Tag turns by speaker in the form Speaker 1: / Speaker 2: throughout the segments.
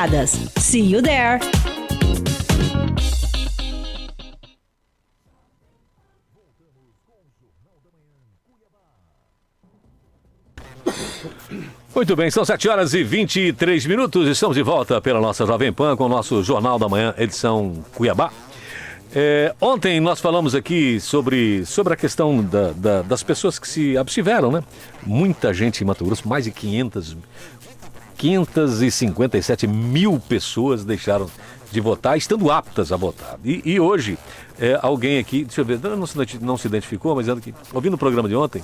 Speaker 1: Estradas. See you there!
Speaker 2: Muito bem, são 7h23. Estamos de volta pela nossa Jovem Pan com o nosso Jornal da Manhã, edição Cuiabá. Ontem nós falamos aqui sobre a questão das pessoas que se abstiveram, né? Muita gente em Mato Grosso, mais de 557 mil pessoas deixaram de votar, estando aptas a votar. E hoje, alguém aqui, deixa eu ver, não se identificou, mas ouvindo o programa de ontem,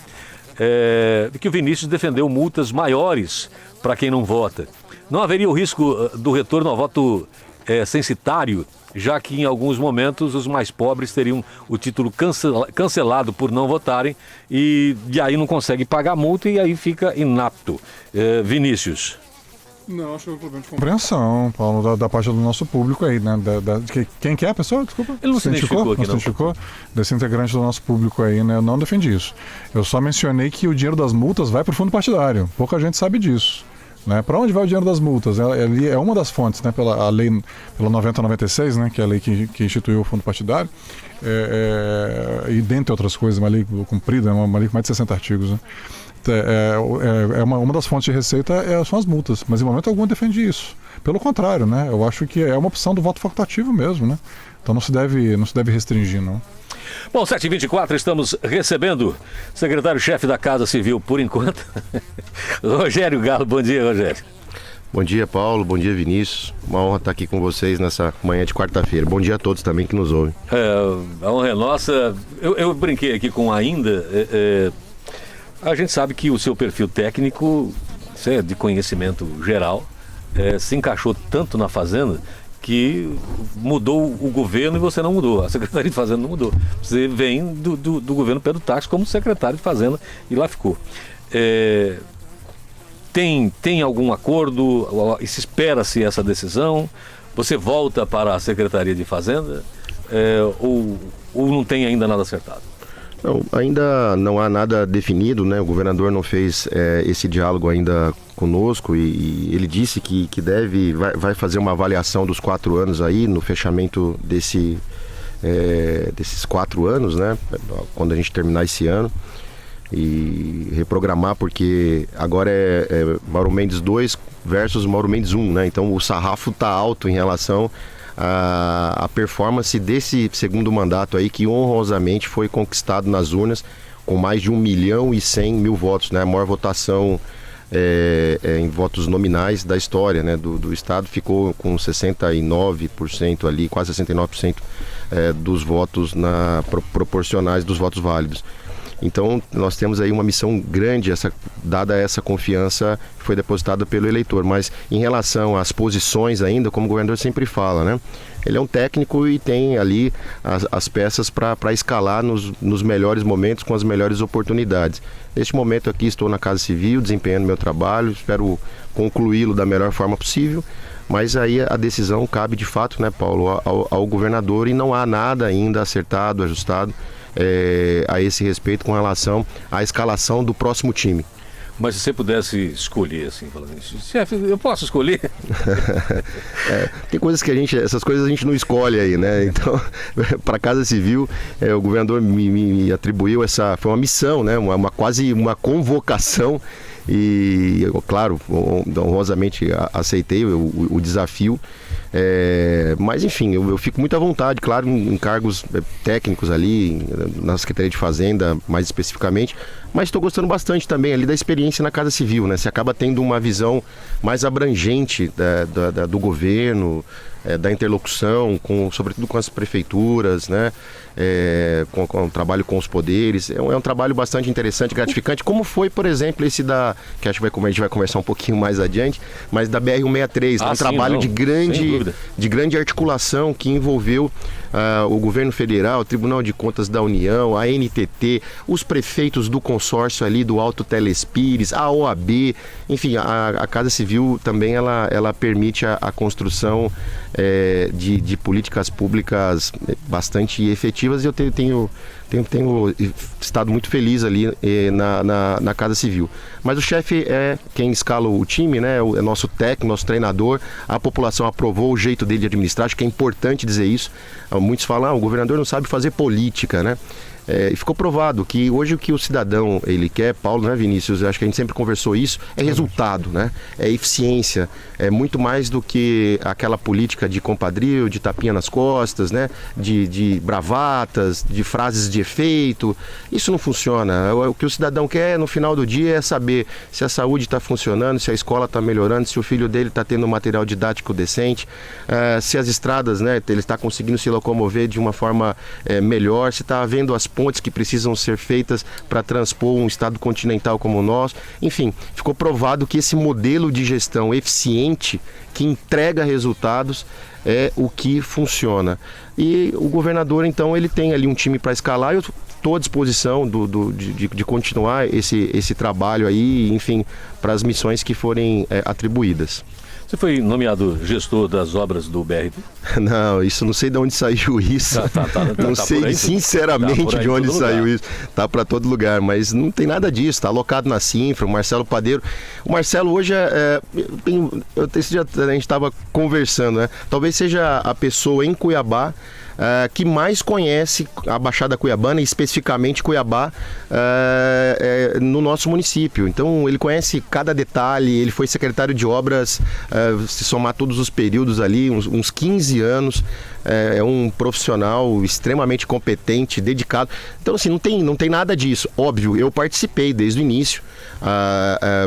Speaker 2: que o Vinícius defendeu multas maiores para quem não vota. Não haveria o risco do retorno ao voto censitário, já que em alguns momentos os mais pobres teriam o título cancelado por não votarem e aí não consegue pagar a multa e aí fica inapto. Vinícius.
Speaker 3: Não, acho que é um problema de compreensão, Paulo, da parte do nosso público aí, né? Quem que é a pessoa? Desculpa.
Speaker 2: Ele não se identificou aqui, não.
Speaker 3: Identificou? Desse integrante do nosso público aí, né? Eu não defendi isso. Eu só mencionei que o dinheiro das multas vai para o fundo partidário. Pouca gente sabe disso. Né? Para onde vai o dinheiro das multas? Ali é uma das fontes, né? Pela lei, pela 9096, né? Que é a lei que instituiu o fundo partidário. E dentre outras coisas, uma lei comprida, uma lei com mais de 60 artigos, né? Uma das fontes de receita são as multas, mas em momento algum eu defendi isso. Pelo contrário, né? Eu acho que é uma opção do voto facultativo mesmo, né? Então não se deve restringir, não.
Speaker 2: Bom, 7h24, estamos recebendo o secretário-chefe da Casa Civil, por enquanto, Rogério Galo. Bom dia, Rogério.
Speaker 4: Bom dia, Paulo. Bom dia, Vinícius. Uma honra estar aqui com vocês nessa manhã de quarta-feira. Bom dia a todos também que nos ouvem.
Speaker 2: A honra é nossa. Eu brinquei aqui com ainda... A gente sabe que o seu perfil técnico, de conhecimento geral, se encaixou tanto na Fazenda que mudou o governo e você não mudou. A Secretaria de Fazenda não mudou. Você vem do governo Pedro Táxi como secretário de Fazenda e lá ficou. Tem algum acordo? Se espera-se essa decisão? Você volta para a Secretaria de Fazenda? Ou não tem ainda nada acertado?
Speaker 4: Não, ainda não há nada definido, né? O governador não fez esse diálogo ainda conosco e ele disse que vai fazer uma avaliação dos 4 anos aí, no fechamento desses 4 anos, né? Quando a gente terminar esse ano e reprogramar, porque agora é Mauro Mendes 2 versus Mauro Mendes 1, né? Então o sarrafo está alto em relação a performance desse segundo mandato aí, que honrosamente foi conquistado nas urnas com mais de 1.100.000 votos, né? A maior votação em votos nominais da história, né? do Estado. Ficou com 69% ali, quase 69% dos votos proporcionais dos votos válidos. Então nós temos aí uma missão grande, dada essa confiança que foi depositada pelo eleitor. Mas em relação às posições ainda, como o governador sempre fala, né? Ele é um técnico e tem ali as peças para escalar nos melhores momentos, com as melhores oportunidades. Neste momento aqui estou na Casa Civil, desempenhando meu trabalho, espero concluí-lo da melhor forma possível. Mas aí a decisão cabe de fato, né, Paulo, ao governador, e não há nada ainda acertado, ajustado a esse respeito com relação à escalação do próximo time.
Speaker 2: Mas se você pudesse escolher, assim, falando isso, chefe, eu posso escolher?
Speaker 4: Tem coisas que essas coisas a gente não escolhe aí, né? Então, para a Casa Civil, o governador me atribuiu foi uma missão, né? Quase uma convocação. E, claro, honrosamente aceitei o desafio. Mas enfim, eu fico muito à vontade, claro, em cargos técnicos ali na Secretaria de Fazenda, mais especificamente, mas estou gostando bastante também ali da experiência na Casa Civil, né? Você acaba tendo uma visão mais abrangente do governo, da interlocução, sobretudo com as prefeituras, né? Com o trabalho com os poderes. É um trabalho bastante interessante, gratificante, como foi, por exemplo, esse que acho que a gente vai conversar um pouquinho mais adiante, mas da BR-163, um trabalho de grande articulação que envolveu o governo federal, o Tribunal de Contas da União, a NTT, os prefeitos do consórcio ali do Alto Telespires, a OAB, enfim, a Casa Civil também ela permite a construção de políticas públicas bastante efetivas, e eu tenho estado muito feliz ali na Casa Civil. Mas o chefe é quem escala o time, né? É nosso técnico, nosso treinador. A população aprovou o jeito dele de administrar, acho que é importante dizer isso. Muitos falam, o governador não sabe fazer política, né? E ficou provado que hoje o que o cidadão ele quer, Paulo, né, Vinícius? Eu acho que a gente sempre conversou isso, é resultado, né? É eficiência, é muito mais do que aquela política de compadrio, de tapinha nas costas, né? De bravatas, de frases de efeito. Isso não funciona. O que o cidadão quer no final do dia é saber se a saúde está funcionando, se a escola está melhorando, se o filho dele está tendo um material didático decente, se as estradas, né, ele está conseguindo se locomover de uma forma melhor, se está havendo as pontes que precisam ser feitas para transpor um estado continental como o nosso. Enfim, ficou provado que esse modelo de gestão eficiente, que entrega resultados, é o que funciona. E o governador, então, ele tem ali um time para escalar. Eu estou à disposição de continuar esse trabalho aí, enfim, para as missões que forem atribuídas.
Speaker 2: Você foi nomeado gestor das obras do BRT?
Speaker 4: Não, isso não sei de onde saiu isso. Não sei sinceramente de onde saiu isso. Tá para todo lugar, mas não tem nada disso. Está alocado na Cinfra, o Marcelo Padeiro. O Marcelo hoje esse dia a gente estava conversando, né? Talvez seja a pessoa em Cuiabá que mais conhece a Baixada Cuiabana, e especificamente Cuiabá, no nosso município. Então ele conhece cada detalhe, ele foi secretário de obras, se somar todos os períodos ali, uns 15 anos, é um profissional extremamente competente, dedicado. Então assim, não tem nada disso. Óbvio, eu participei desde o início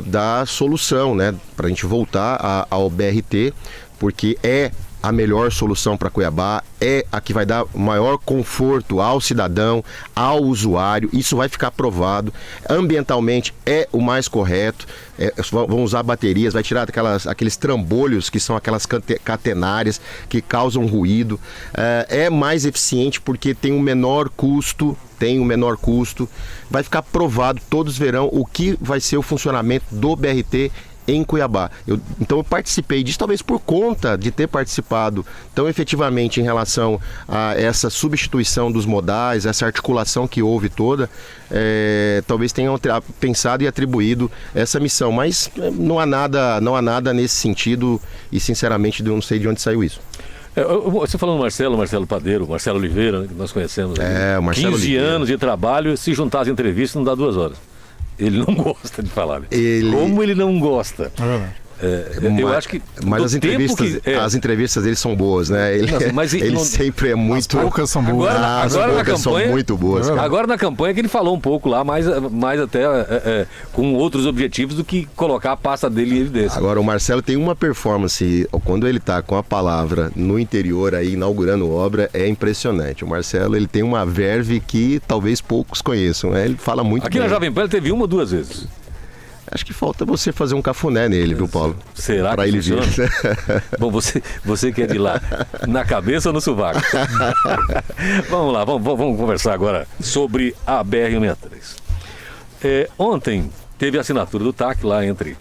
Speaker 4: da solução, né, para a gente voltar ao BRT, porque é a melhor solução para Cuiabá, é a que vai dar maior conforto ao cidadão, ao usuário. Isso vai ficar provado. Ambientalmente é o mais correto. Vão usar baterias, vai tirar aqueles trambolhos, que são aquelas catenárias que causam ruído. É mais eficiente porque tem um menor custo. Vai ficar provado, todos verão o que vai ser o funcionamento do BRT em Cuiabá. Então eu participei disso, talvez por conta de ter participado tão efetivamente em relação a essa substituição dos modais, essa articulação que houve toda, talvez tenham pensado e atribuído essa missão, mas não há nada nesse sentido, e sinceramente eu não sei de onde saiu isso.
Speaker 2: Você falou no Marcelo Padeiro, Marcelo Oliveira, né, que nós conhecemos,
Speaker 4: o Marcelo
Speaker 2: 15
Speaker 4: Oliveira.
Speaker 2: anos de trabalho, se juntar as entrevistas não dá 2 horas. Ele não gosta de falar. Como ele não gosta?
Speaker 3: É verdade.
Speaker 2: Eu acho que.
Speaker 4: Mas as entrevistas dele são boas, né? Ele sempre é muito.
Speaker 3: As poucas são boas.
Speaker 2: Agora na campanha,
Speaker 4: são muito boas.
Speaker 2: Agora na campanha que ele falou um pouco lá, mais até com outros objetivos do que colocar a pasta dele em evidência.
Speaker 4: Agora o Marcelo tem uma performance, quando ele está com a palavra no interior aí, inaugurando obra, é impressionante. O Marcelo, ele tem uma verve que talvez poucos conheçam, né? Ele fala muito
Speaker 2: Aqui
Speaker 4: bem.
Speaker 2: Na Jovem Pan ele teve 1 ou 2 vezes.
Speaker 4: Acho que falta você fazer um cafuné nele, viu, Paulo?
Speaker 2: Será
Speaker 4: pra
Speaker 2: que
Speaker 4: ele vir.
Speaker 2: Bom, você quer ir lá na cabeça ou no sovaco? Vamos lá, vamos conversar agora sobre a BR-163. Ontem teve a assinatura do TAC lá entre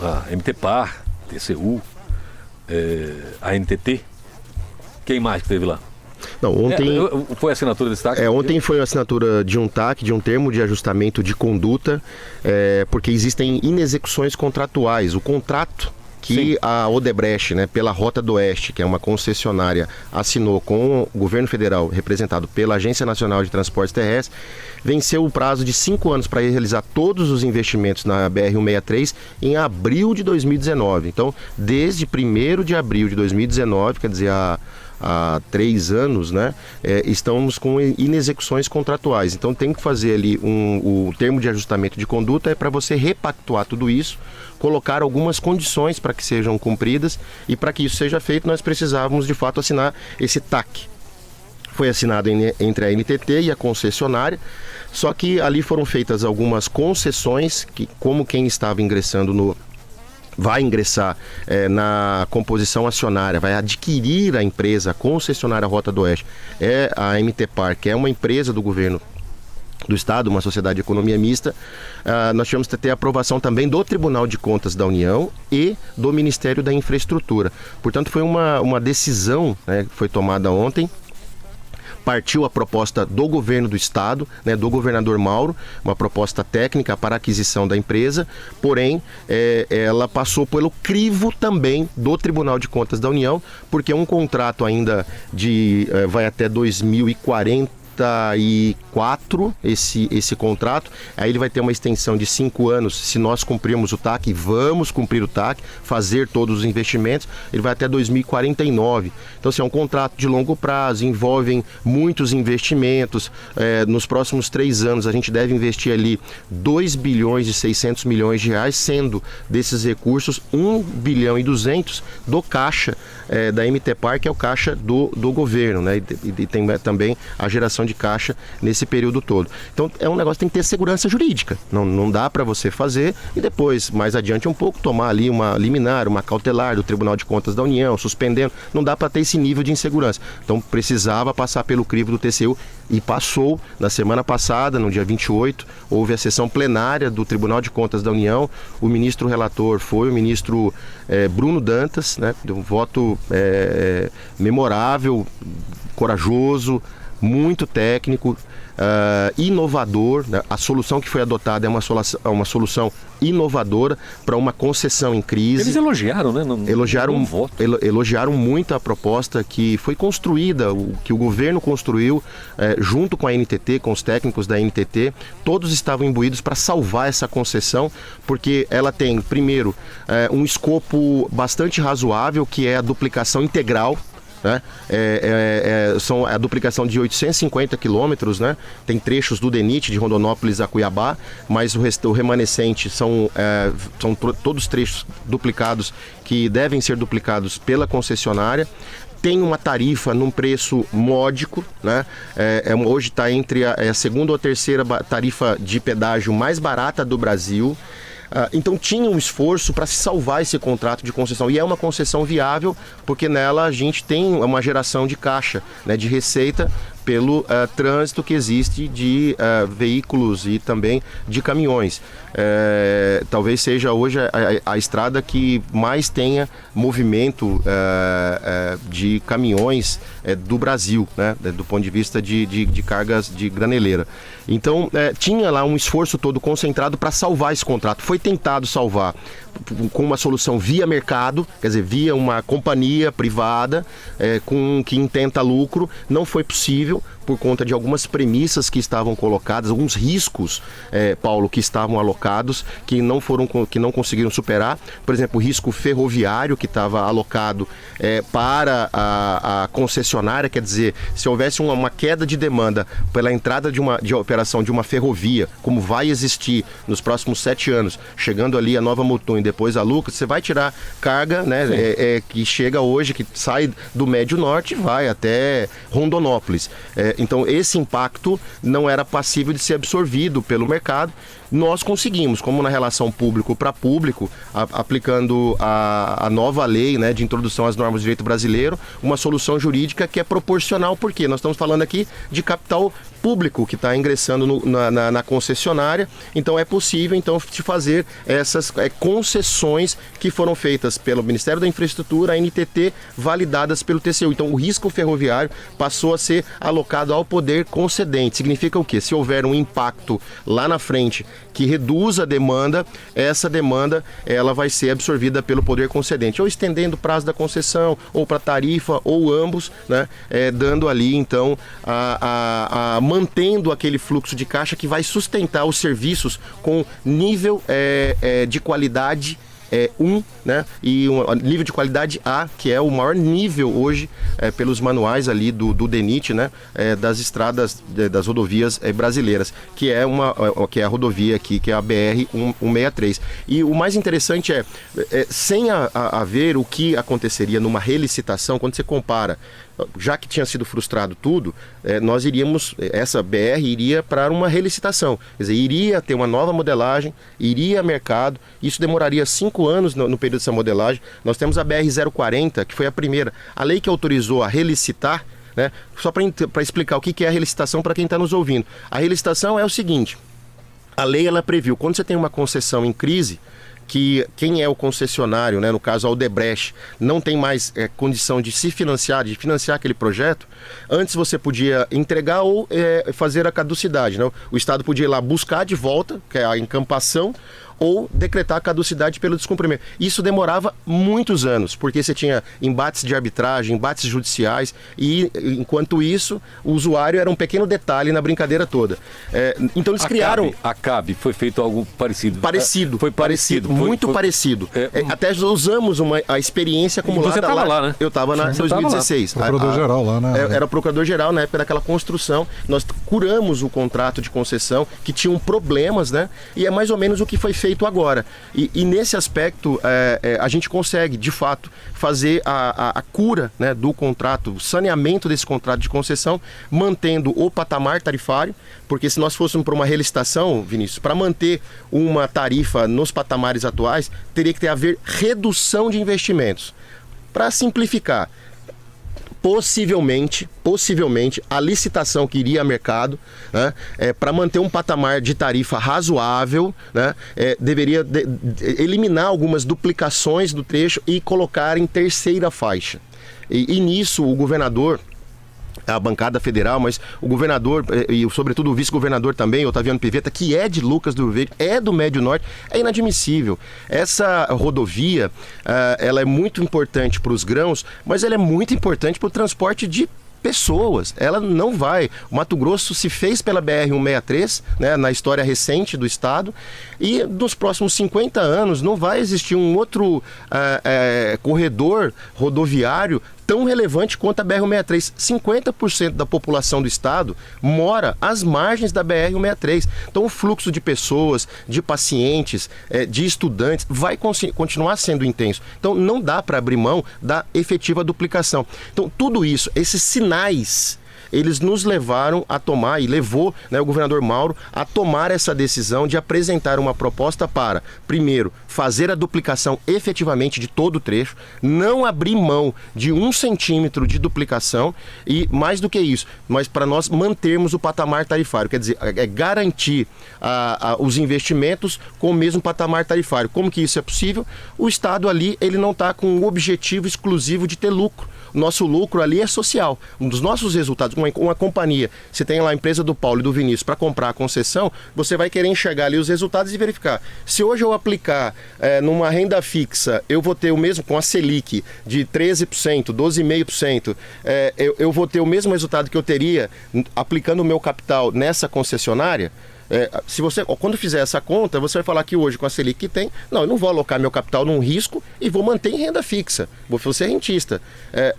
Speaker 2: a MTPAR, TCU, a NTT. Quem mais que teve lá?
Speaker 4: Não, ontem
Speaker 2: foi a assinatura desse TAC?
Speaker 4: Ontem foi a assinatura de um TAC, de um termo de ajustamento de conduta, porque existem inexecuções contratuais. O contrato que a Odebrecht, né, pela Rota do Oeste, que é uma concessionária, assinou com o governo federal, representado pela Agência Nacional de Transportes Terrestres, venceu o prazo de 5 anos para realizar todos os investimentos na BR-163 em abril de 2019. Então, desde 1º de abril de 2019, quer dizer, há 3 anos, né, estamos com inexecuções contratuais. Então tem que fazer ali o termo de ajustamento de conduta para você repactuar tudo isso, colocar algumas condições para que sejam cumpridas, e para que isso seja feito nós precisávamos de fato assinar esse TAC. Foi assinado entre a NTT e a concessionária, só que ali foram feitas algumas concessões, que como quem estava ingressando vai ingressar na composição acionária, vai adquirir a empresa, a concessionária Rota do Oeste, é a MT Par, que é uma empresa do governo do Estado, uma sociedade de economia mista. Nós tivemos que ter a aprovação também do Tribunal de Contas da União e do Ministério da Infraestrutura. Portanto, foi uma decisão, né, que foi tomada ontem. Partiu a proposta do governo do Estado, né, do governador Mauro, uma proposta técnica para a aquisição da empresa, porém ela passou pelo crivo também do Tribunal de Contas da União, porque é um contrato ainda vai até 2044 esse contrato, aí ele vai ter uma extensão de 5 anos, se nós cumprirmos o TAC, vamos cumprir o TAC, fazer todos os investimentos, ele vai até 2049. Então, assim, é um contrato de longo prazo, envolvem muitos investimentos. Nos próximos 3 anos a gente deve investir ali 2 bilhões e 600 milhões de reais, sendo desses recursos 1 bilhão e 200 do caixa da MT Par, que é o caixa do governo, né? E tem também a geração de caixa nesse período todo. Então é um negócio que tem que ter segurança jurídica. Não dá para você fazer e depois, mais adiante um pouco, tomar ali uma liminar, uma cautelar do Tribunal de Contas da União, suspendendo. Não dá para ter esse nível de insegurança. Então precisava passar pelo crivo do TCU e passou. Na semana passada, no dia 28, houve a sessão plenária do Tribunal de Contas da União. O ministro relator foi o ministro Bruno Dantas, né? Deu um voto memorável, corajoso, muito técnico, inovador, né? A solução que foi adotada é uma solução inovadora para uma concessão em crise.
Speaker 2: Eles elogiaram, né?
Speaker 4: Elogiaram muito a proposta que foi construída, que o governo construiu junto com a NTT, com os técnicos da NTT. Todos estavam imbuídos para salvar essa concessão, porque ela tem, primeiro, um escopo bastante razoável, que é a duplicação integral, né? São a duplicação de 850 quilômetros, né? Tem trechos do DENIT de Rondonópolis a Cuiabá, mas o remanescente são todos trechos duplicados que devem ser duplicados pela concessionária. Tem uma tarifa num preço módico, né? Hoje está entre a segunda ou a terceira tarifa de pedágio mais barata do Brasil. Então tinha um esforço para se salvar esse contrato de concessão, e é uma concessão viável porque nela a gente tem uma geração de caixa, né, de receita pelo trânsito que existe de veículos e também de caminhões. Talvez seja hoje a estrada que mais tenha movimento de caminhões do Brasil, né, do ponto de vista de cargas de graneleira. Então tinha lá um esforço todo concentrado para salvar esse contrato. Foi tentado salvar com uma solução via mercado, quer dizer, via uma companhia privada que intenta lucro. Não foi possível por conta de algumas premissas que estavam colocadas, alguns riscos, Paulo, que estavam alocados, que não conseguiram superar. Por exemplo, o risco ferroviário que estava alocado para a concessionária, quer dizer, se houvesse uma queda de demanda pela entrada de operação de uma ferrovia, como vai existir nos próximos 7 anos, chegando ali a Nova Mutum e depois a Lucas, você vai tirar carga, né, que chega hoje, que sai do Médio Norte e vai até Rondonópolis. Então esse impacto não era passível de ser absorvido pelo mercado. Nós conseguimos, como na relação público para público, aplicando a nova lei, né, de introdução às normas do direito brasileiro, uma solução jurídica que é proporcional, porque nós estamos falando aqui de capital público que está ingressando na concessionária. Então é possível de fazer essas concessões que foram feitas pelo Ministério da Infraestrutura, a NTT, validadas pelo TCU. Então o risco ferroviário passou a ser alocado ao poder concedente. Significa o quê? Se houver um impacto lá na frente que reduz a demanda, essa demanda ela vai ser absorvida pelo poder concedente, ou estendendo o prazo da concessão, ou para tarifa, ou ambos, né? Dando ali então mantendo aquele fluxo de caixa que vai sustentar os serviços com nível de qualidade 1, né? E um nível de qualidade A, que é o maior nível hoje pelos manuais ali do DENIT, né? Das estradas, das rodovias brasileiras, que é a rodovia aqui, que é a BR-163. E o mais interessante sem haver o que aconteceria numa relicitação, quando você compara já que tinha sido frustrado tudo, nós iríamos, essa BR iria para uma relicitação. Quer dizer, iria ter uma nova modelagem, iria a mercado, isso demoraria 5 anos no período dessa modelagem. Nós temos a BR-040, que foi a primeira, a lei que autorizou a relicitar, né? Só para explicar o que é a relicitação para quem está nos ouvindo. A relicitação é o seguinte, a lei ela previu, quando você tem uma concessão em crise, que quem é o concessionário, né, no caso a Odebrecht, não tem mais condição de se financiar, de financiar aquele projeto, antes você podia entregar ou fazer a caducidade, né? O Estado podia ir lá buscar de volta, que é a encampação, ou decretar a caducidade pelo descumprimento. Isso demorava muitos anos, porque você tinha embates de arbitragem, embates judiciais, e enquanto isso, o usuário era um pequeno detalhe na brincadeira toda. Então eles criaram...
Speaker 2: A CAB foi feito algo parecido.
Speaker 4: Parecido.
Speaker 2: Foi parecido.
Speaker 4: Muito parecido. Até usamos a experiência acumulada.
Speaker 2: Você estava lá, né?
Speaker 4: Eu estava em 2016.
Speaker 3: Procurador-geral lá, né?
Speaker 4: Era o procurador-geral na época daquela construção. Nós curamos o contrato de concessão, que tinham problemas, né? E é mais ou menos o que foi feito agora. E nesse aspecto, a gente consegue, de fato, fazer a cura, né, do contrato, o saneamento desse contrato de concessão, mantendo o patamar tarifário, porque se nós fôssemos para uma relicitação, Vinícius, para manter uma tarifa nos patamares atuais, teria que haver redução de investimentos. Para simplificar, possivelmente, a licitação que iria a mercado, né, para manter um patamar de tarifa razoável, né, deveria eliminar algumas duplicações do trecho e colocar em terceira faixa. E nisso o governador, a bancada federal, mas o governador e sobretudo o vice-governador também, Otaviano Pivetta, que é de Lucas do Rio Verde, é do Médio Norte, é inadmissível. Essa rodovia, ela é muito importante para os grãos, mas ela é muito importante para o transporte de pessoas. Ela não vai. O Mato Grosso se fez pela BR-163, né, na história recente do estado, e nos próximos 50 anos não vai existir um outro corredor rodoviário tão relevante quanto a BR-163. 50% da população do estado mora às margens da BR-163. Então o fluxo de pessoas, de pacientes, de estudantes vai continuar sendo intenso. Então não dá para abrir mão da efetiva duplicação. Então tudo isso, esses sinais, eles nos levaram a tomar, e levou, né, o governador Mauro a tomar essa decisão de apresentar uma proposta para, primeiro, fazer a duplicação efetivamente de todo o trecho, não abrir mão de 1 centímetro de duplicação e, mais do que isso, mas para nós mantermos o patamar tarifário, quer dizer, garantir os investimentos com o mesmo patamar tarifário. Como que isso é possível? O Estado ali, ele não está com o objetivo exclusivo de ter lucro. O nosso lucro ali é social. Um dos nossos resultados, uma companhia, você tem lá a empresa do Paulo e do Vinícius para comprar a concessão, você vai querer enxergar ali os resultados e verificar. Se hoje eu aplicar numa renda fixa, eu vou ter o mesmo, com a Selic de 13%, 12,5%, eu vou ter o mesmo resultado que eu teria aplicando o meu capital nessa concessionária. Se você, quando fizer essa conta, você vai falar que hoje com a Selic que tem, não, eu não vou alocar meu capital num risco e vou manter em renda fixa, vou ser rentista.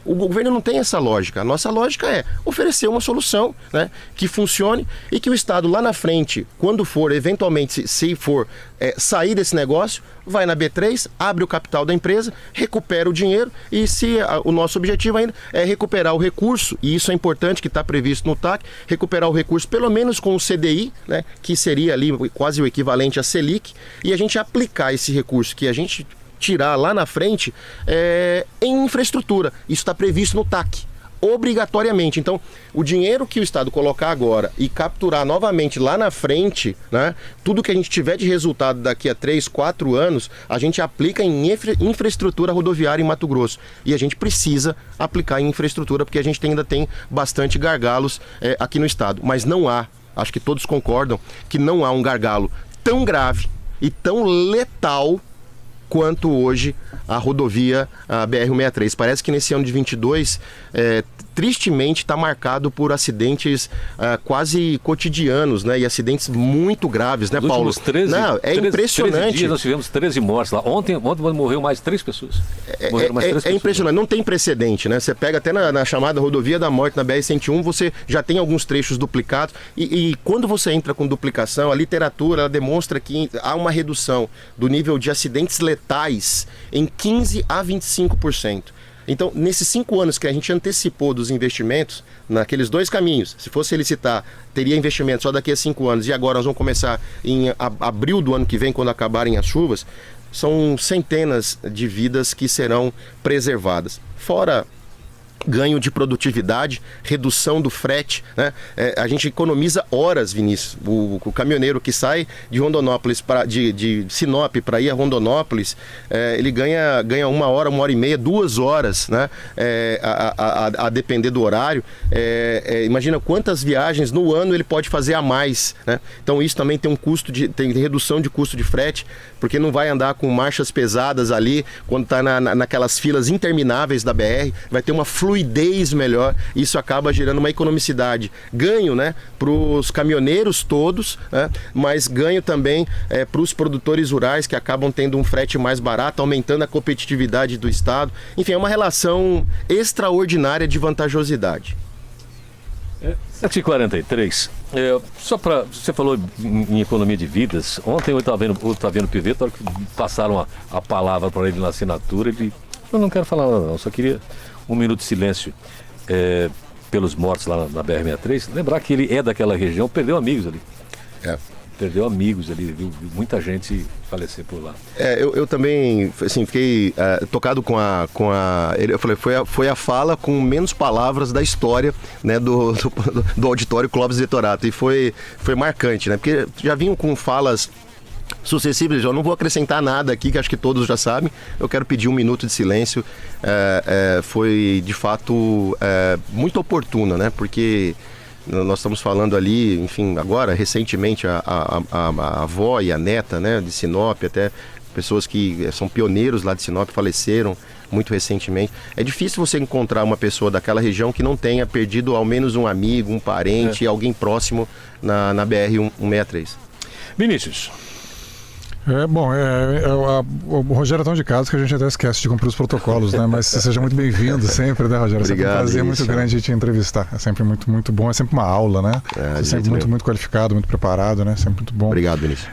Speaker 4: O governo não tem essa lógica. A nossa lógica é oferecer uma solução, né, que funcione e que o Estado lá na frente, quando for, eventualmente, se for sair desse negócio, vai na B3, abre o capital da empresa, recupera o dinheiro e se o nosso objetivo ainda é recuperar o recurso, e isso é importante que está previsto no TAC, recuperar o recurso pelo menos com o CDI, né, que seria ali quase o equivalente à Selic, e a gente aplicar esse recurso que a gente tirar lá na frente em infraestrutura. Isso está previsto no TAC. Obrigatoriamente. Então, o dinheiro que o Estado colocar agora e capturar novamente lá na frente, né, tudo que a gente tiver de resultado daqui a 3, 4 anos, a gente aplica em infraestrutura rodoviária em Mato Grosso. E a gente precisa aplicar em infraestrutura porque a gente ainda tem bastante gargalos aqui no Estado. Mas não há, acho que todos concordam, que não há um gargalo tão grave e tão letal quanto hoje a rodovia BR-163. Parece que nesse ano de 22, tristemente, está marcado por acidentes quase cotidianos, né? E acidentes muito graves, né, Paulo?
Speaker 2: Nos últimos 13,
Speaker 4: não, é
Speaker 2: 13,
Speaker 4: impressionante.
Speaker 2: 13 dias nós tivemos 13 mortes lá. Ontem morreu mais 3 pessoas.
Speaker 4: É impressionante, não tem precedente, né? Você pega até na chamada rodovia da morte, na BR-101, você já tem alguns trechos duplicados. E quando você entra com duplicação, a literatura ela demonstra que há uma redução do nível de acidentes letais totais em 15% a 25%. Então, nesses 5 anos que a gente antecipou dos investimentos, naqueles 2 caminhos, se fosse licitar, teria investimento só daqui a 5 anos, e agora nós vamos começar em abril do ano que vem, quando acabarem as chuvas, são centenas de vidas que serão preservadas. Fora ganho de produtividade, redução do frete, né? A gente economiza horas, Vinícius. O caminhoneiro que sai de Rondonópolis, de Sinop para ir a Rondonópolis, ele ganha 1 hora, 1h30, 2 horas, né? A depender do horário. Imagina quantas viagens no ano ele pode fazer a mais, né? Então isso também tem tem redução de custo de frete, porque não vai andar com marchas pesadas ali quando está naquelas filas intermináveis da BR, vai ter uma fluidez melhor, isso acaba gerando uma economicidade. Ganho, né, para os caminhoneiros todos, né, mas ganho também para os produtores rurais, que acabam tendo um frete mais barato, aumentando a competitividade do Estado. Enfim, é uma relação extraordinária de vantajosidade.
Speaker 2: 7h43. Só para. Você falou em economia de vidas. Ontem eu estava vendo o Otaviano Pivetta, que passaram a palavra para ele na assinatura. Eu não quero falar nada, não. Só queria 1 minuto de silêncio pelos mortos lá na BR-63. Lembrar que ele é daquela região, perdeu amigos ali. Perdeu amigos ali, viu muita gente falecer por lá.
Speaker 4: Eu também, assim, fiquei tocado com a eu falei, foi a fala com menos palavras da história, né, do auditório Clóvis Vettorato, e foi marcante, né, porque já vinham com falas sucessivas. Eu não vou acrescentar nada aqui, que acho que todos já sabem. Eu quero pedir 1 minuto de silêncio. Foi de fato muito oportuna, né, porque nós estamos falando ali, enfim, agora, recentemente, a avó e a neta, né, de Sinop, até pessoas que são pioneiros lá de Sinop faleceram muito recentemente. É difícil você encontrar uma pessoa daquela região que não tenha perdido ao menos um amigo, um parente, alguém próximo na BR-163.
Speaker 2: Vinícius.
Speaker 3: O Rogério é tão de casa que a gente até esquece de cumprir os protocolos, né? Mas seja muito bem-vindo sempre, né, Rogério?
Speaker 4: Obrigado,
Speaker 3: é um prazer muito grande de te entrevistar. É sempre muito, muito bom, é sempre uma aula, né? Você é sempre muito qualificado, muito preparado, né? Sempre muito bom.
Speaker 4: Obrigado, Vinícius.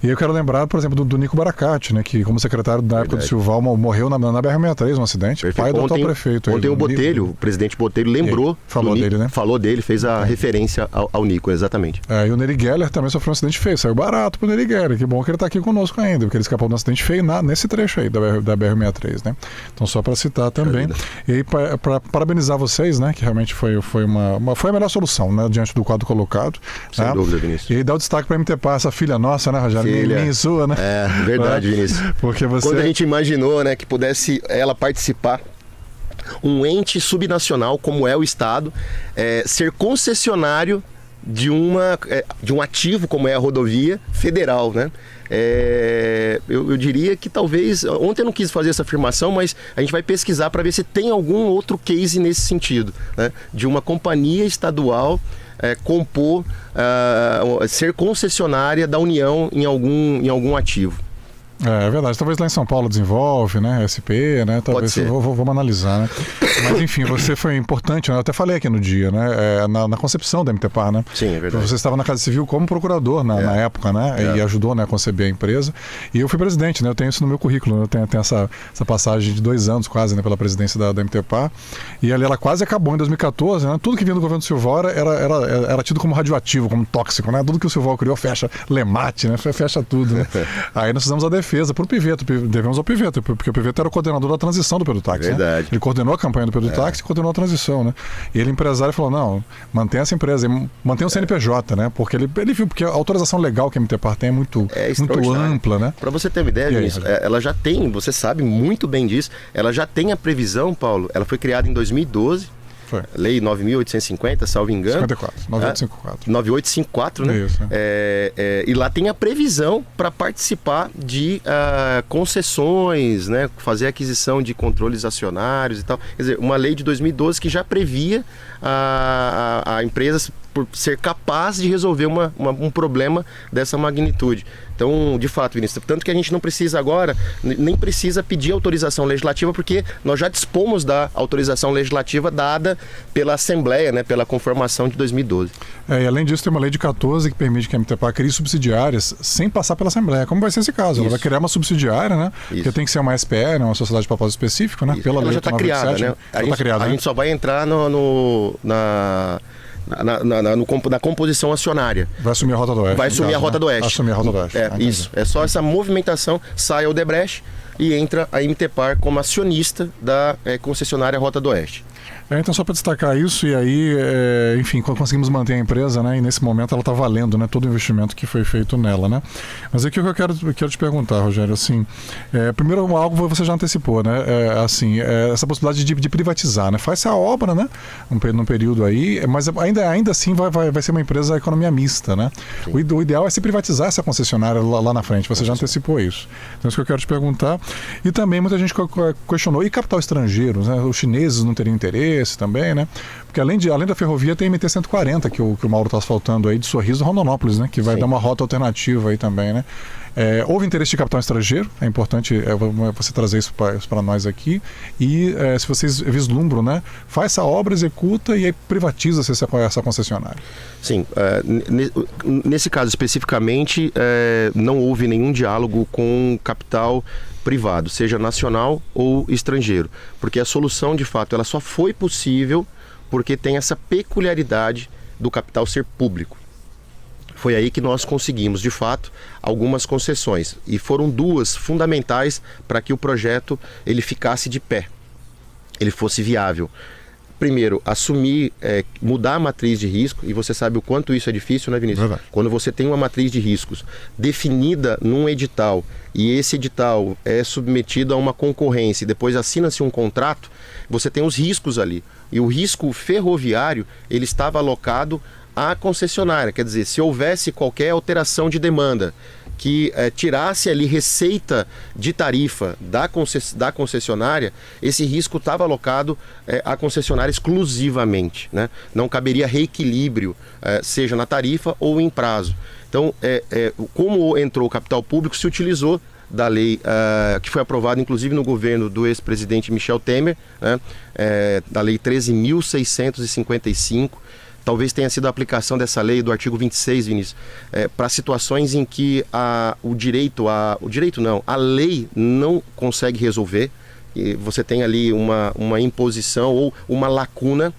Speaker 3: E eu quero lembrar, por exemplo, do Nico Baracate, né? Que como secretário da época do Silval morreu na BR-63, um acidente.
Speaker 4: Perfeito.
Speaker 3: Pai do atual prefeito.
Speaker 4: Ontem o Botelho, o presidente Botelho, lembrou
Speaker 3: falou dele, né?
Speaker 4: Falou dele, fez a referência ao Nico, exatamente.
Speaker 3: E o Neri Geller também sofreu um acidente feio, saiu barato pro Neri Geller. Que bom que ele está aqui conosco ainda, porque ele escapou de um acidente feio nesse trecho aí da BR-63, né? Então, só para citar também. E aí, para parabenizar vocês, né? Que realmente foi a melhor solução, né? Diante do quadro colocado.
Speaker 4: Sem dúvida, Vinícius.
Speaker 3: E aí dá o destaque para a MTPA, essa filha nossa, né, Rogério? Minha e sua, né?
Speaker 4: Verdade, Vinícius.
Speaker 3: Porque
Speaker 4: quando a gente imaginou, né, que pudesse ela participar, um ente subnacional como é o Estado, ser concessionário de um ativo como é a rodovia federal, né? Eu diria que talvez, ontem eu não quis fazer essa afirmação, mas a gente vai pesquisar para ver se tem algum outro case nesse sentido, né? De uma companhia estadual ser concessionária da União em algum ativo.
Speaker 3: É verdade, talvez lá em São Paulo desenvolve, né? SP, né? Talvez vamos analisar, né? Mas enfim, você foi importante, né? Eu até falei aqui no dia, né? Na concepção da MTPAR, né?
Speaker 4: Sim, é verdade.
Speaker 3: Você estava na Casa Civil como procurador na época, né? E ajudou, né, a conceber a empresa. E eu fui presidente, né? Eu tenho isso no meu currículo, né? Eu tenho essa passagem de 2 anos quase, né? Pela presidência da MTPAR. E ali ela quase acabou em 2014, né? Tudo que vinha do governo do Silval era tido como radioativo, como tóxico, né? Tudo que o Silval criou fecha, Lemate, né? Fecha tudo, né? Aí nós fizemos a defesa para o Pivetta, devemos ao Pivetta, porque o Pivetta era o coordenador da transição do Pedro Táxi.
Speaker 4: Verdade.
Speaker 3: Né? Ele coordenou a campanha do Pedro Táxi e coordenou a transição, né? E ele, empresário, falou, não, mantém essa empresa, mantém o CNPJ, né? Porque ele viu, porque a autorização legal que a MTPAR tem é muito ampla, né?
Speaker 4: Para você ter uma ideia, Vinícius, ela já tem, você sabe muito bem disso, ela já tem a previsão, Paulo, ela foi criada em 2012, Lei 9.850, salvo engano.
Speaker 3: 9854.
Speaker 4: 9854, né?
Speaker 3: Isso.
Speaker 4: E lá tem a previsão para participar de concessões, né? Fazer aquisição de controles acionários e tal. Quer dizer, uma lei de 2012 que já previa a empresas por ser capaz de resolver um problema dessa magnitude. Então, de fato, Vinícius, tanto que a gente não precisa agora, nem precisa pedir autorização legislativa, porque nós já dispomos da autorização legislativa dada pela Assembleia, né, pela conformação de 2012.
Speaker 3: E além disso, tem uma lei de 14 que permite que a MTPAR crie subsidiárias sem passar pela Assembleia, como vai ser esse caso. Ela vai criar uma subsidiária, né? Porque tem que ser uma SPE, né, uma sociedade de propósito específico, né? Pela
Speaker 4: ela
Speaker 3: lei
Speaker 4: já está criada, né? A gente só vai entrar na composição acionária.
Speaker 3: Vai assumir a Rota do Oeste.
Speaker 4: Vai assumir a Rota do Oeste.
Speaker 3: Assumir a Rota do Oeste.
Speaker 4: Isso. É só essa movimentação, sai a Odebrecht e entra a MTPAR como acionista da concessionária Rota do Oeste.
Speaker 3: Então, só para destacar isso, e aí, enfim, conseguimos manter a empresa, né? E nesse momento ela está valendo, né? Todo o investimento que foi feito nela, né? Mas aqui o que eu quero te perguntar, Rogério, assim, primeiro algo você já antecipou, né? Essa possibilidade de privatizar, né? Faz-se a obra, né? Num período aí, mas ainda assim vai ser uma empresa economia mista, né? O ideal é se privatizar essa concessionária lá na frente, você já antecipou isso. Então, isso que eu quero te perguntar. E também muita gente questionou, e capital estrangeiro, né? Os chineses não teriam interesse também, né? Porque além da ferrovia tem a MT-140 que o Mauro está asfaltando aí de Sorriso a Rondonópolis, né? Que vai dar uma rota alternativa aí também, né? Houve interesse de capital estrangeiro, é importante você trazer isso para nós aqui, e se vocês vislumbram, né? Faz essa obra, executa e aí privatiza-se essa concessionária.
Speaker 4: Sim, nesse caso especificamente não houve nenhum diálogo com capital privado, seja nacional ou estrangeiro, porque a solução de fato ela só foi possível porque tem essa peculiaridade do capital ser público. Foi aí que nós conseguimos, de fato, algumas concessões, e foram duas fundamentais para que o projeto ele ficasse de pé, ele fosse viável. Primeiro, mudar a matriz de risco, e você sabe o quanto isso é difícil, né, Vinícius?
Speaker 3: Verdade.
Speaker 4: Quando você tem uma matriz de riscos definida num edital, e esse edital é submetido a uma concorrência, e depois assina-se um contrato, você tem os riscos ali. E o risco ferroviário, ele estava alocado à concessionária, quer dizer, se houvesse qualquer alteração de demanda, que tirasse ali receita de tarifa da concessionária, esse risco estava alocado à concessionária exclusivamente, né? Não caberia reequilíbrio, seja na tarifa ou em prazo. Então, como entrou o capital público, se utilizou da lei que foi aprovada inclusive no governo do ex-presidente Michel Temer, né? Da lei 13.655, talvez tenha sido a aplicação dessa lei do artigo 26, Vinícius, para situações em que a lei não consegue resolver, e você tem ali uma imposição ou uma lacuna,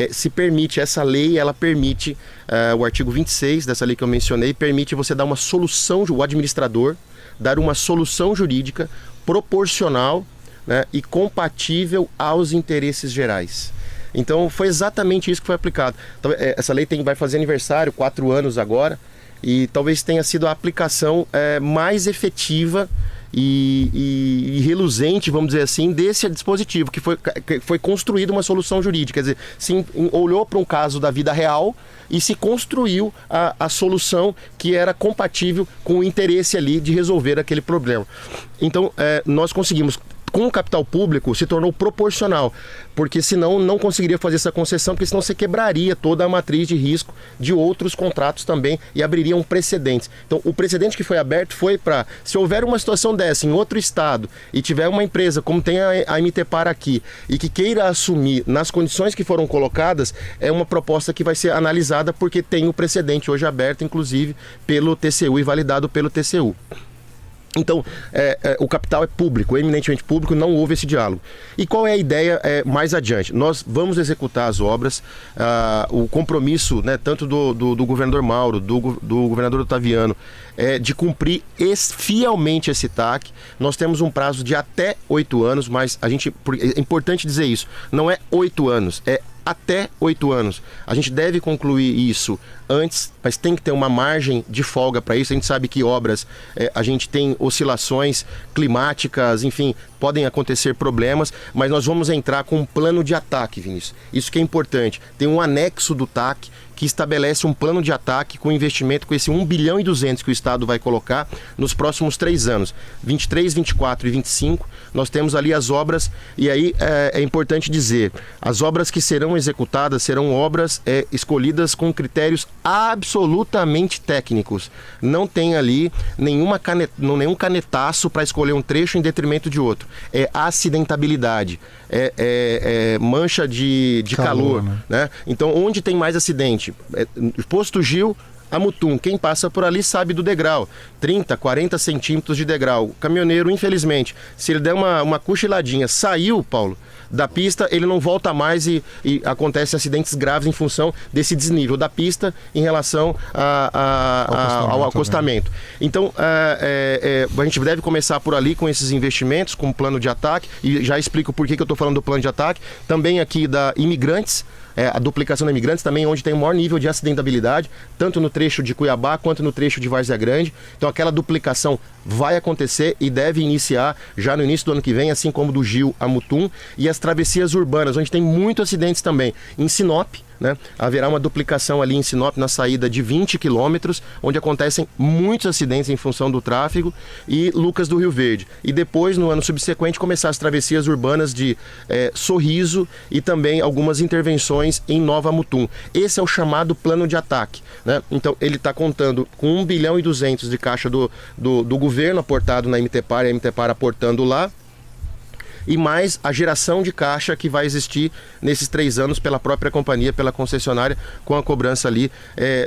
Speaker 4: se permite, essa lei, ela permite, o artigo 26 dessa lei que eu mencionei, permite você dar uma solução, o administrador dar uma solução jurídica proporcional, né, e compatível aos interesses gerais. Então foi exatamente isso que foi aplicado. Então, essa lei vai fazer aniversário, 4 anos agora, e talvez tenha sido a aplicação mais efetiva e reluzente, vamos dizer assim, desse dispositivo, que foi construída uma solução jurídica. Quer dizer, se olhou para um caso da vida real e se construiu a solução que era compatível com o interesse ali de resolver aquele problema. Então, nós conseguimos, com o capital público, se tornou proporcional, porque senão não conseguiria fazer essa concessão, porque senão você quebraria toda a matriz de risco de outros contratos também e abriria um precedente. Então, o precedente que foi aberto foi para, se houver uma situação dessa em outro estado e tiver uma empresa, como tem a MTPAR aqui, e que queira assumir nas condições que foram colocadas, é uma proposta que vai ser analisada, porque tem o precedente hoje aberto, inclusive, pelo TCU e validado pelo TCU. Então, o capital é público, eminentemente público, não houve esse diálogo. E qual é a ideia mais adiante? Nós vamos executar as obras, o compromisso, né, tanto do governador Mauro, do governador Otaviano, de cumprir fielmente esse TAC. Nós temos um prazo de até 8 anos, mas é importante dizer isso, não é 8 anos, é até 8 anos. A gente deve concluir isso antes, mas tem que ter uma margem de folga para isso. A gente sabe que obras, a gente tem oscilações climáticas, enfim, podem acontecer problemas, mas nós vamos entrar com um plano de ataque, Vinícius. Isso que é importante. Tem um anexo do TAC que estabelece um plano de ataque com investimento com esse 1 bilhão e 200 que o Estado vai colocar nos próximos 3 anos, 23, 24 e 25. Nós temos ali as obras, e aí é importante dizer, as obras que serão executadas serão obras escolhidas com critérios absolutamente técnicos. Não tem ali nenhum canetaço para escolher um trecho em detrimento de outro. É acidentabilidade, mancha de calor, né? Então, onde tem mais acidente? Posto Gil a Mutum, quem passa por ali sabe do degrau, 30, 40 centímetros de degrau. O caminhoneiro, infelizmente, se ele der uma cochiladinha, saiu, Paulo, da pista, ele não volta mais e acontecem acidentes graves em função desse desnível da pista em relação ao acostamento. Então, a gente deve começar por ali com esses investimentos, com o plano de ataque, e já explico por que eu estou falando do plano de ataque. Também aqui da Imigrantes, a duplicação da Imigrantes também, onde tem o maior nível de acidentabilidade, tanto no trecho de Cuiabá quanto no trecho de Várzea Grande. Então aquela duplicação vai acontecer e deve iniciar já no início do ano que vem, assim como do Gil a Mutum, e as travessias urbanas, onde tem muitos acidentes também. Em Sinop, né, haverá uma duplicação ali em Sinop na saída de 20 quilômetros, onde acontecem muitos acidentes em função do tráfego, e Lucas do Rio Verde. E depois, no ano subsequente, começar as travessias urbanas de Sorriso e também algumas intervenções em Nova Mutum. Esse é o chamado plano de ataque, né? Então, ele está contando com 1 bilhão e 200 de caixa do governo aportado na MTPAR, e a MTPAR aportando lá, e mais a geração de caixa que vai existir nesses 3 anos pela própria companhia, pela concessionária, com a cobrança ali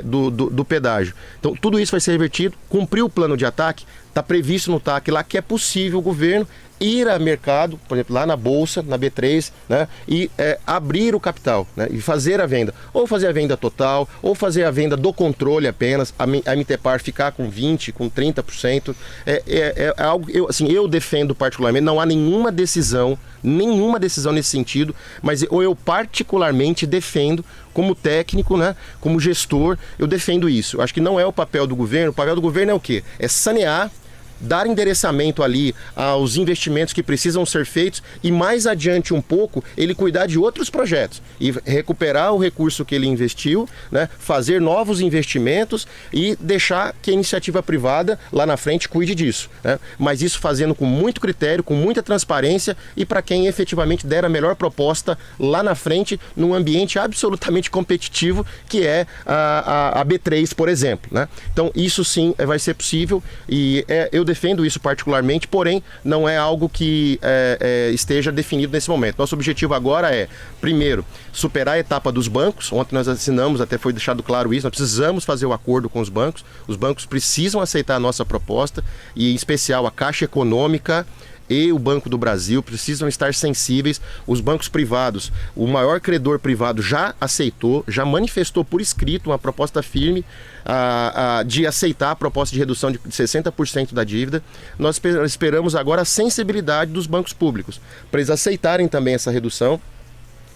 Speaker 4: do pedágio. Então, tudo isso vai ser revertido, cumprir o plano de ataque, está previsto no TAC lá que é possível o governo ir a mercado, por exemplo, lá na Bolsa, na B3, né, e abrir o capital, né, e fazer a venda. Ou fazer a venda total, ou fazer a venda do controle apenas, a MTPAR ficar com 20%, com 30%. É algo que eu defendo particularmente, não há nenhuma decisão nesse sentido, mas eu particularmente defendo, como técnico, né, como gestor, eu defendo isso. Acho que não é o papel do governo. O papel do governo é o quê? É sanear, dar endereçamento ali aos investimentos que precisam ser feitos e mais adiante um pouco ele cuidar de outros projetos e recuperar o recurso que ele investiu, né, fazer novos investimentos e deixar que a iniciativa privada lá na frente cuide disso, né? Mas isso fazendo com muito critério, com muita transparência e para quem efetivamente der a melhor proposta lá na frente num ambiente absolutamente competitivo que é a B3, por exemplo, né? Então isso sim vai ser possível e eu defendo isso particularmente, porém não é algo que esteja definido nesse momento. Nosso objetivo agora é, primeiro, superar a etapa dos bancos. Ontem nós assinamos, até foi deixado claro isso, nós precisamos fazer o acordo com os bancos precisam aceitar a nossa proposta e em especial a Caixa Econômica e o Banco do Brasil precisam estar sensíveis. Os bancos privados, o maior credor privado já aceitou, já manifestou por escrito uma proposta firme de aceitar a proposta de redução de 60% da dívida. Nós esperamos agora a sensibilidade dos bancos públicos para eles aceitarem também essa redução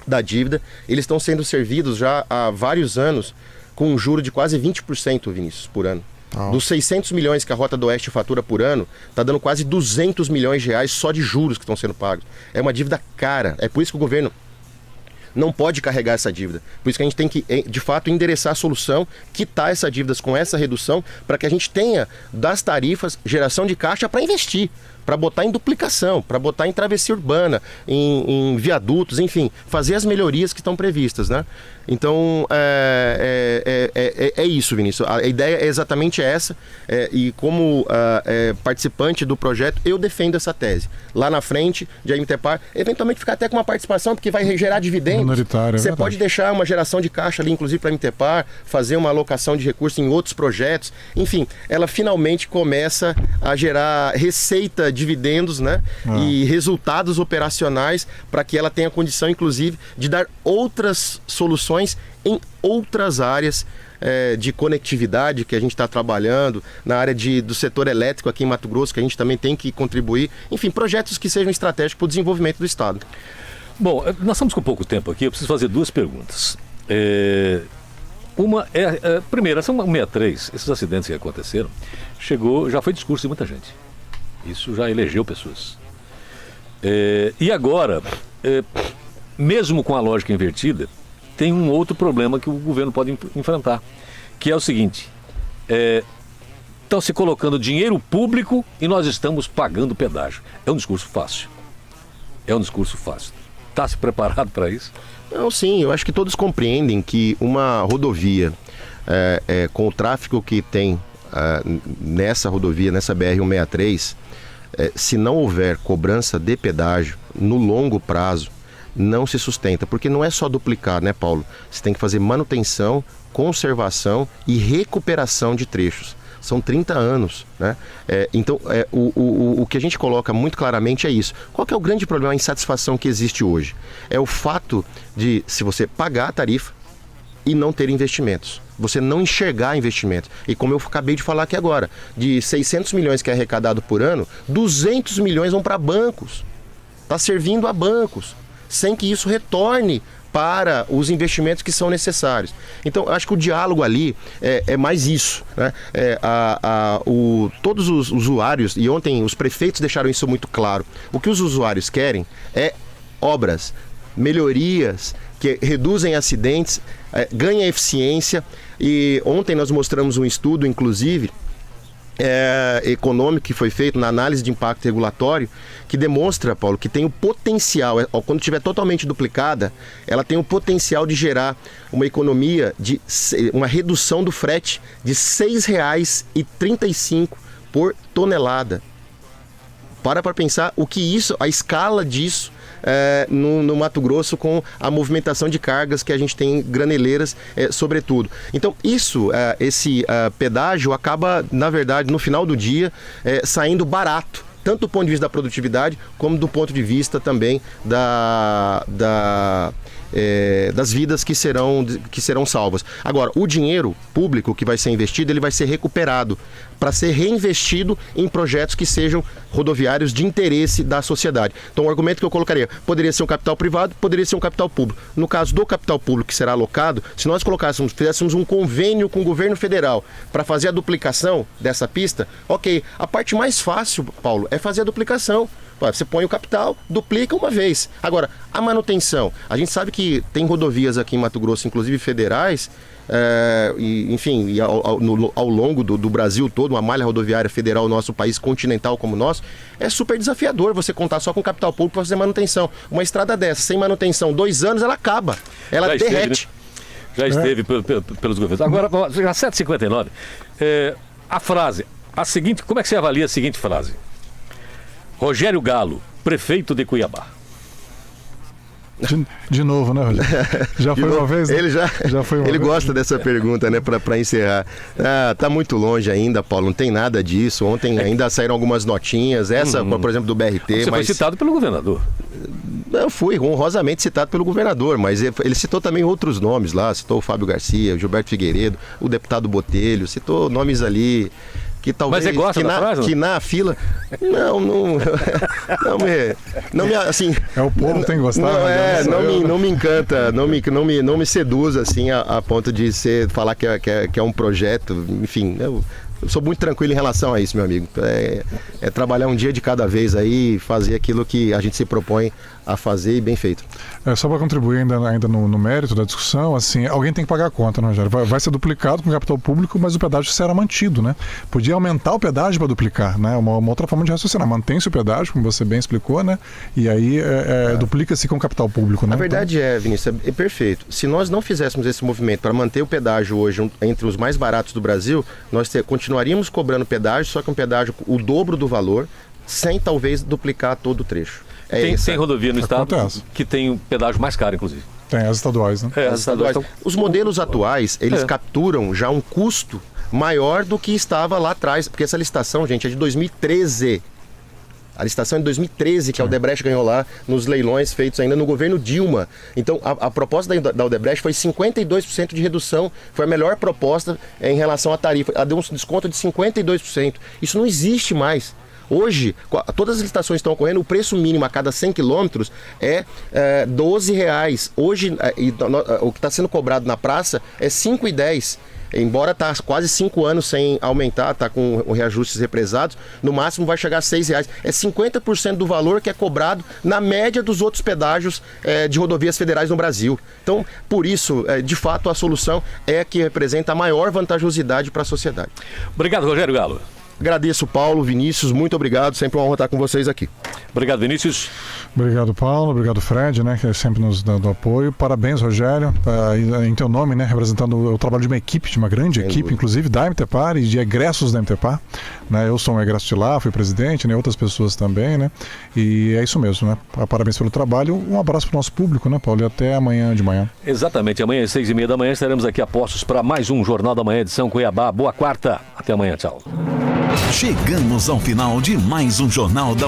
Speaker 4: da dívida. Eles estão sendo servidos já há vários anos com um juro de quase 20%, Vinícius, por ano. Dos 600 milhões que a Rota do Oeste fatura por ano, está dando quase 200 milhões de reais só de juros que estão sendo pagos. É uma dívida cara. É por isso que o governo não pode carregar essa dívida. Por isso que a gente tem que, de fato, endereçar a solução, quitar essas dívidas com essa redução, para que a gente tenha das tarifas geração de caixa para investir, para botar em duplicação, para botar em travessia urbana, em viadutos, enfim, fazer as melhorias que estão previstas, né? Então, é isso, Vinícius. A ideia é exatamente essa, e como participante do projeto, eu defendo essa tese. Lá na frente, de a MTPAR, eventualmente ficar até com uma participação, porque vai gerar dividendos. Você pode deixar uma geração de caixa ali, inclusive para a MTPAR, fazer uma alocação de recursos em outros projetos. Enfim, ela finalmente começa a gerar receita, dividendos, né? E resultados operacionais para que ela tenha condição, inclusive, de dar outras soluções em outras áreas de conectividade que a gente está trabalhando, na área do setor elétrico aqui em Mato Grosso, que a gente também tem que contribuir. Enfim, projetos que sejam estratégicos para o desenvolvimento do Estado.
Speaker 2: Bom, nós estamos com pouco tempo aqui, eu preciso fazer 2 perguntas. Uma primeiro, essa 163, esses acidentes que aconteceram, já foi discurso de muita gente. Isso já elegeu pessoas. E agora, mesmo com a lógica invertida, tem um outro problema que o governo pode enfrentar, que é o seguinte: estão se colocando dinheiro público e nós estamos pagando pedágio. É um discurso fácil. Está se preparado para isso?
Speaker 4: Não, sim, eu acho que todos compreendem que uma rodovia, com o tráfego que tem nessa rodovia, nessa BR-163, se não houver cobrança de pedágio no longo prazo, não se sustenta, porque não é só duplicar, né, Paulo? Você tem que fazer manutenção, conservação e recuperação de trechos. São 30 anos, né? Então, o que a gente coloca muito claramente é isso. Qual que é o grande problema, a insatisfação que existe hoje? É o fato de, se você pagar a tarifa e não ter investimentos, você não enxergar investimentos. E como eu acabei de falar aqui agora, de 600 milhões que é arrecadado por ano, 200 milhões vão para bancos. Está servindo a bancos, sem que isso retorne para os investimentos que são necessários. Então, acho que o diálogo ali é mais isso, né? Todos os usuários, e ontem os prefeitos deixaram isso muito claro, o que os usuários querem é obras, melhorias que reduzem acidentes, ganhem eficiência. E ontem nós mostramos um estudo, inclusive, econômico que foi feito na análise de impacto regulatório, que demonstra, Paulo, que tem o potencial, quando estiver totalmente duplicada, ela tem o potencial de gerar uma economia, uma redução do frete de R$ 6,35 por tonelada. Para pensar o que isso, a escala disso no Mato Grosso, com a movimentação de cargas que a gente tem graneleiras, sobretudo. Então esse pedágio acaba, na verdade, no final do dia, saindo barato, tanto do ponto de vista da produtividade, como do ponto de vista também das vidas que serão salvas. Agora, o dinheiro público que vai ser investido, ele vai ser recuperado para ser reinvestido em projetos que sejam rodoviários de interesse da sociedade. Então, o argumento que eu colocaria, poderia ser um capital privado, poderia ser um capital público. No caso do capital público que será alocado, se nós fizéssemos um convênio com o governo federal para fazer a duplicação dessa pista, ok. A parte mais fácil, Paulo, é fazer a duplicação. Você põe o capital, duplica uma vez. Agora, a manutenção. A gente sabe que tem rodovias aqui em Mato Grosso, inclusive federais, ao longo do Brasil todo, uma malha rodoviária federal, nosso país continental como o nosso, é super desafiador você contar só com capital público para fazer manutenção. Uma estrada dessa, sem manutenção, 2 anos, ela acaba. Ela derrete.
Speaker 2: Já esteve pelos governos. Agora, às 7h59, a frase, como é que você avalia a seguinte frase? Rogério Galo, prefeito de Cuiabá.
Speaker 3: De novo, né, Rogério? Já foi uma vez? Né?
Speaker 4: Ele gosta dessa pergunta, né, para encerrar. Tá muito longe ainda, Paulo, não tem nada disso. Ontem ainda saíram algumas notinhas, por exemplo, do BRT.
Speaker 2: Você foi citado pelo governador.
Speaker 4: Eu fui honrosamente citado pelo governador, mas ele citou também outros nomes lá, citou o Fábio Garcia, o Gilberto Figueiredo, o deputado Botelho, citou nomes ali que talvez...
Speaker 2: Mas você gosta da frase?
Speaker 4: Que na fila... Não me assim...
Speaker 3: O povo tem gostado.
Speaker 4: Não me encanta, não me seduz assim a ponto de falar que é um projeto, enfim... Eu sou muito tranquilo em relação a isso, meu amigo. É trabalhar um dia de cada vez aí, fazer aquilo que a gente se propõe a fazer e bem feito.
Speaker 3: Só para contribuir ainda no mérito da discussão, assim, alguém tem que pagar a conta, né, Rogério? Vai ser duplicado com capital público, mas o pedágio será mantido, né? Podia aumentar o pedágio para duplicar, né? Uma outra forma de raciocinar. Mantém-se o pedágio, como você bem explicou, né? E aí duplica-se com capital público, né?
Speaker 4: A verdade Vinícius, é perfeito. Se nós não fizéssemos esse movimento para manter o pedágio hoje entre os mais baratos do Brasil, nós continuaríamos cobrando pedágio, só que um pedágio o dobro do valor, sem talvez duplicar todo o trecho.
Speaker 2: Tem rodovia no estado que tem um pedágio mais caro, inclusive.
Speaker 3: Tem as estaduais, né?
Speaker 4: As estaduais. Os modelos atuais, eles capturam já um custo maior do que estava lá atrás, porque essa licitação, gente, é de 2013. A licitação é de 2013, que a Odebrecht ganhou lá nos leilões feitos ainda no governo Dilma. Então, a proposta da Odebrecht foi 52% de redução. Foi a melhor proposta em relação à tarifa. Ela deu um desconto de 52%. Isso não existe mais. Hoje, todas as licitações estão ocorrendo, o preço mínimo a cada 100 quilômetros é R$12. Hoje, o que está sendo cobrado na praça é R$5,10. embora tá quase 5 anos sem aumentar, tá com reajustes represados, no máximo vai chegar a R$6. É 50% do valor que é cobrado na média dos outros pedágios de rodovias federais no Brasil. Então, por isso, de fato, a solução é a que representa a maior vantajosidade para a sociedade.
Speaker 2: Obrigado, Rogério Galo.
Speaker 4: Agradeço, Paulo, Vinícius, muito obrigado. Sempre uma honra estar com vocês aqui.
Speaker 2: Obrigado, Vinícius.
Speaker 3: Obrigado, Paulo. Obrigado, Fred, né, que é sempre nos dando apoio. Parabéns, Rogério, em teu nome, né, representando o trabalho de uma equipe, de uma grande equipe, inclusive da MTPar e de egressos da MTPar. Né, eu sou um egresso de lá, fui presidente, né, outras pessoas também, né, e é isso mesmo, né. Parabéns pelo trabalho. Um abraço para o nosso público, né, Paulo, e até amanhã de manhã.
Speaker 2: Exatamente, amanhã às 6h30 da manhã estaremos aqui a postos para mais um Jornal da Manhã, edição Cuiabá. Boa quarta, até amanhã, tchau.
Speaker 1: Chegamos ao final de mais um Jornal da